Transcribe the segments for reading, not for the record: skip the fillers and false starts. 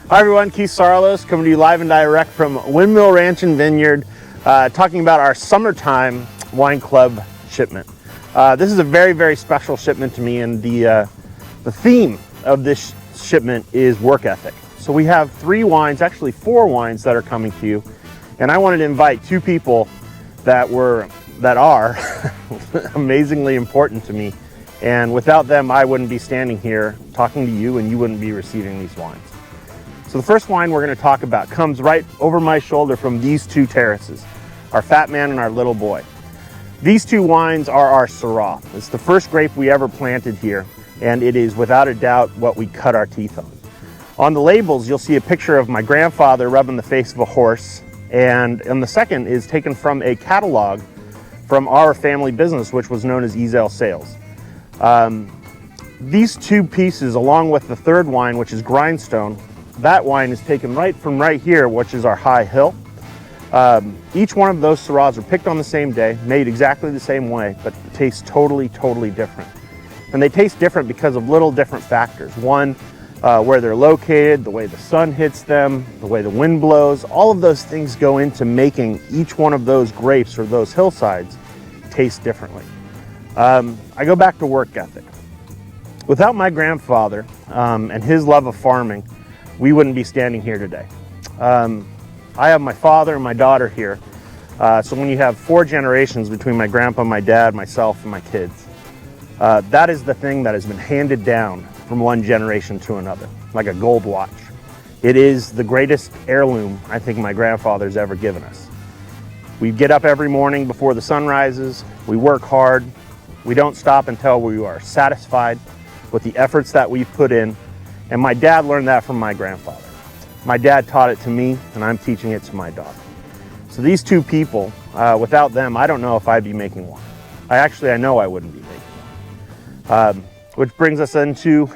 Hi everyone, Keith Saarloos coming to you live and direct from Windmill Ranch and Vineyard, talking about our summertime wine club shipment. This is a very, very special shipment to me, and the theme of this shipment is work ethic. So we have 3 wines, actually 4 wines that are coming to you, and I wanted to invite 2 people that are amazingly important to me, and without them I wouldn't be standing here talking to you, and you wouldn't be receiving these wines. So the first wine we're going to talk about comes right over my shoulder from these 2 terraces, our Fat Man and our Little Boy. These 2 wines are our Syrah. It's the first grape we ever planted here, and it is without a doubt what we cut our teeth on. On the labels, you'll see a picture of my grandfather rubbing the face of a horse, and the second is taken from a catalog from our family business, which was known as Ezel Sales. These 2 pieces, along with the third wine, which is Grindstone, that wine is taken right from right here, which is our High Hill. Each one of those Syrahs are picked on the same day, made exactly the same way, but taste totally, totally different. And they taste different because of little different factors. One, where they're located, the way the sun hits them, the way the wind blows, all of those things go into making each one of those grapes or those hillsides taste differently. I go back to work ethic. Without my grandfather and his love of farming, we wouldn't be standing here today. I have my father and my daughter here. So when you have 4 generations between my grandpa, my dad, myself, and my kids, that is the thing that has been handed down from one generation to another, like a gold watch. It is the greatest heirloom I think my grandfather's ever given us. We get up every morning before the sun rises. We work hard. We don't stop until we are satisfied with the efforts that we've put in. And my dad learned that from my grandfather. My dad taught it to me, and I'm teaching it to my daughter. So these 2 people, without them, I don't know if I'd be making wine. I know I wouldn't be making wine. Which brings us into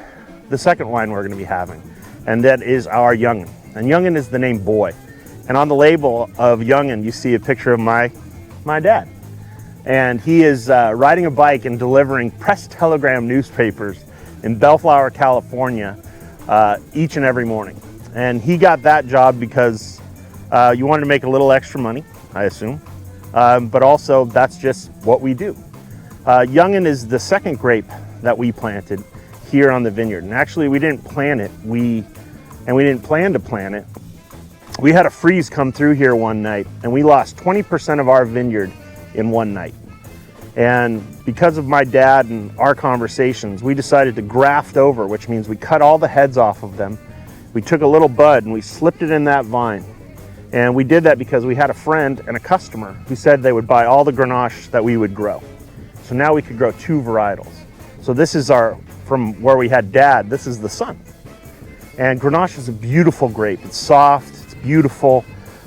the second wine we're going to be having, and that is our Young'un. And Young'un is the name boy. And on the label of Young'un, you see a picture of my dad. And he is riding a bike and delivering press telegram newspapers in Bellflower, California, each and every morning. And he got that job because you wanted to make a little extra money, I assume, but also that's just what we do. Young'un is the second grape that we planted here on the vineyard, and actually we didn't plant it, we didn't plan to plant it. We had a freeze come through here one night, and we lost 20% of our vineyard in one night. And because of my dad and our conversations, we decided to graft over, which means we cut all the heads off of them. We took a little bud and we slipped it in that vine. And we did that because we had a friend and a customer who said they would buy all the Grenache that we would grow. So now we could grow 2 varietals. So this is from where we had dad, this is the son. And Grenache is a beautiful grape. It's soft, it's beautiful.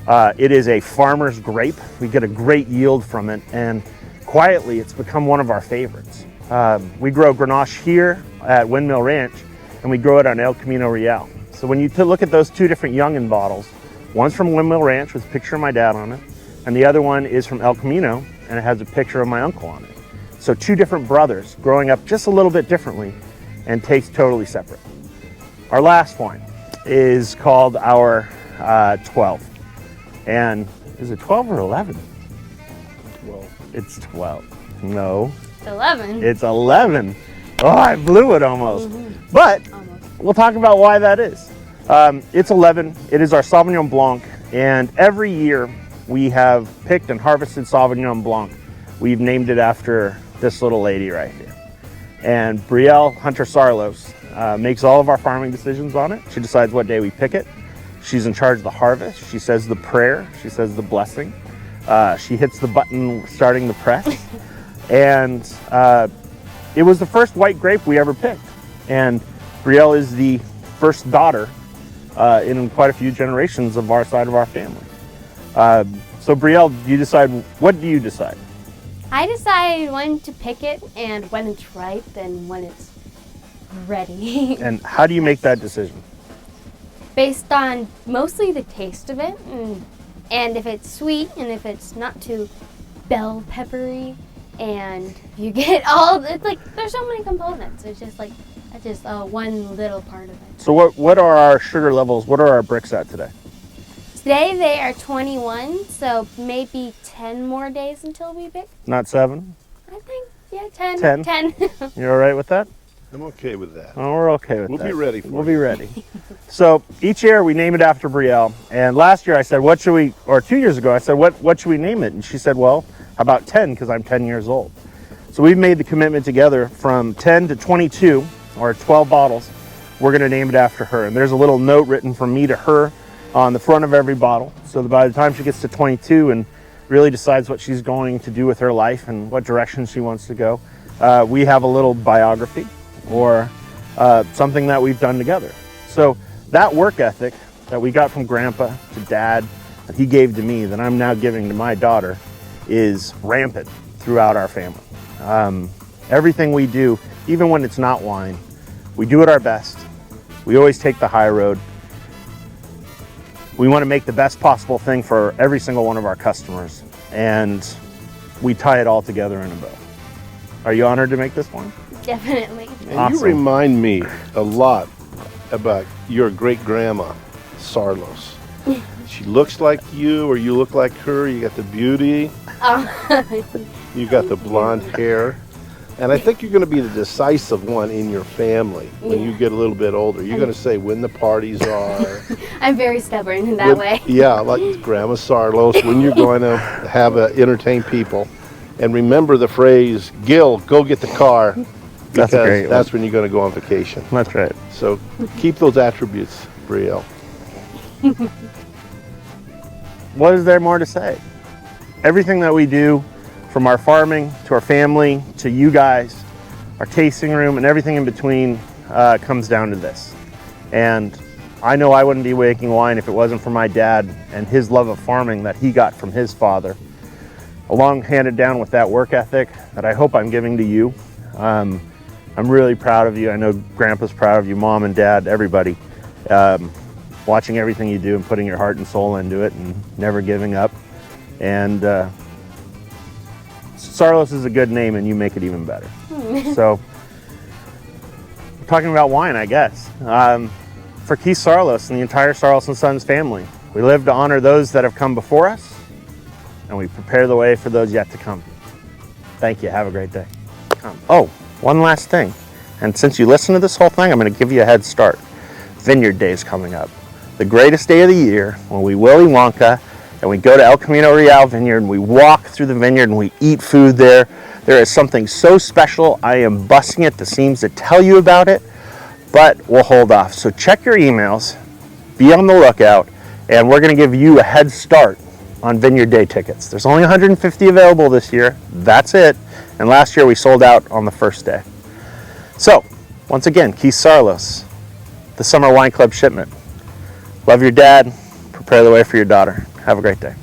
It is a farmer's grape. We get a great yield from it, and quietly, it's become one of our favorites. We grow Grenache here at Windmill Ranch, and we grow it on El Camino Real. So when you look at those 2 different Young'un bottles, one's from Windmill Ranch with a picture of my dad on it, and the other one is from El Camino, and it has a picture of my uncle on it. So 2 different brothers growing up just a little bit differently and taste totally separate. Our last wine is called our 12. And is it 12 or 11? 12. It's 12. No. It's 11. It's 11. Oh, I blew it almost. Mm-hmm. But we'll talk about why that is. It's 11. It is our Sauvignon Blanc. And every year we have picked and harvested Sauvignon Blanc. We've named it after this little lady right here. And Brielle Hunter Saarloos makes all of our farming decisions on it. She decides what day we pick it. She's in charge of the harvest. She says the prayer. She says the blessing. She hits the button starting the press. And it was the first white grape we ever picked. And Brielle is the first daughter in quite a few generations of our side of our family. So Brielle, what do you decide? I decide when to pick it and when it's ripe and when it's ready. And how do you make that decision? Based on mostly the taste of it, and if it's sweet and if it's not too bell peppery, and you get it's like there's so many components. It's just like just one little part of it. So what are our sugar levels? What are our bricks at today? Today they are 21, so maybe 10 more days until we bake. Not 7? I think, yeah, 10. 10. 10. You all right with that? I'm okay with that. Oh, we're okay with that. We'll be ready for We'll you. be ready. So each year we name it after Brielle. And last year I said, what should we, or 2 years ago I said, what should we name it? And she said, well, how about 10, because I'm 10 years old. So we've made the commitment together from 10 to 22, or 12 bottles. We're going to name it after her. And there's a little note written from me to her on the front of every bottle. So that by the time she gets to 22 and really decides what she's going to do with her life and what direction she wants to go, we have a little biography or something that we've done together. So that work ethic that we got from Grandpa to Dad, that he gave to me, that I'm now giving to my daughter, is rampant throughout our family. Everything we do, even when it's not wine, we do it our best. We always take the high road. We want to make the best possible thing for every single one of our customers, and we tie it all together in a bow. Are you honored to make this one? Definitely. And Awesome. you remind me a lot about your great-grandma, Saarloos. She looks like you, or you look like her. You got the beauty. You got the blonde hair. And I think you're going to be the decisive one in your family when you get a little bit older. You're going to say when the parties are. I'm very stubborn in that way. Yeah, like Grandma Saarloos, when you're going to have entertain people. And remember the phrase, Gil, go get the car, because That's a great one. that's when you're going to go on vacation. That's right. So keep those attributes, Brielle. What is there more to say? Everything that we do, from our farming to our family to you guys, our tasting room, and everything in between, comes down to this. And I know I wouldn't be making wine if it wasn't for my dad and his love of farming that he got from his father, along handed down with that work ethic that I hope I'm giving to you. I'm really proud of you. I know Grandpa's proud of you, Mom and Dad, everybody. Watching everything you do and putting your heart and soul into it and never giving up. And Saarloos is a good name, and you make it even better. So, we're talking about wine, I guess. For Keith Saarloos and the entire Saarloos & Sons family, we live to honor those that have come before us, and we prepare the way for those yet to come. Thank you. Have a great day. Oh, one last thing. And since you listen to this whole thing, I'm going to give you a head start. Vineyard Day is coming up. The greatest day of the year, when we Willy Wonka and we go to El Camino Real Vineyard and we walk through the vineyard and we eat food there. There is something so special. I am busting at the seams to tell you about it, but we'll hold off. So check your emails, be on the lookout, and we're going to give you a head start on Vineyard Day tickets. There's only 150 available this year. That's it. And last year we sold out on the first day. So, once again, Keith Saarloos, the Summer Wine Club shipment. Love your dad. Prepare the way for your daughter. Have a great day.